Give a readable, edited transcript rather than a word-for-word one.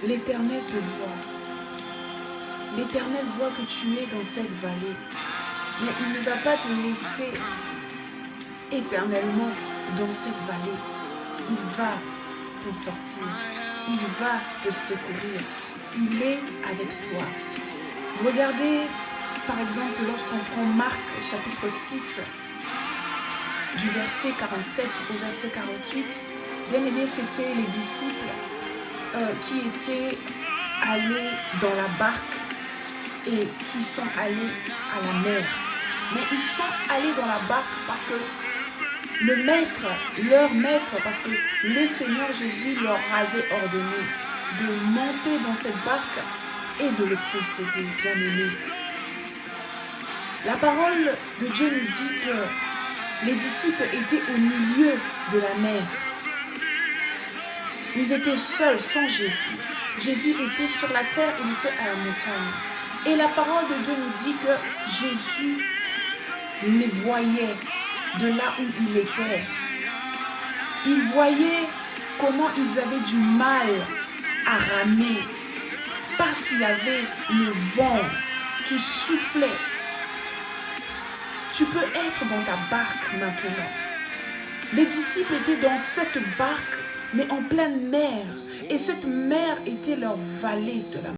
l'Éternel te voit. L'Éternel voit que tu es dans cette vallée. Mais il ne va pas te laisser éternellement dans cette vallée. Il va t'en sortir. Il va te secourir. Il est avec toi. Regardez, par exemple, lorsqu'on prend Marc chapitre 6, du verset 47 au verset 48, bien aimé, c'était les disciples qui étaient allés dans la barque et qui sont allés à la mer. Mais ils sont allés dans la barque parce que le maître, leur maître, parce que le Seigneur Jésus leur avait ordonné de monter dans cette barque et de le précéder, bien aimé. La parole de Dieu nous dit que les disciples étaient au milieu de la mer. Ils étaient seuls, sans Jésus. Jésus était sur la terre, il était à la montagne. Et la parole de Dieu nous dit que Jésus les voyait de là où il était. Il voyait comment ils avaient du mal à ramer parce qu'il y avait le vent qui soufflait. Tu peux être dans ta barque maintenant. Les disciples étaient dans cette barque, mais en pleine mer. Et cette mer était leur vallée de la mer.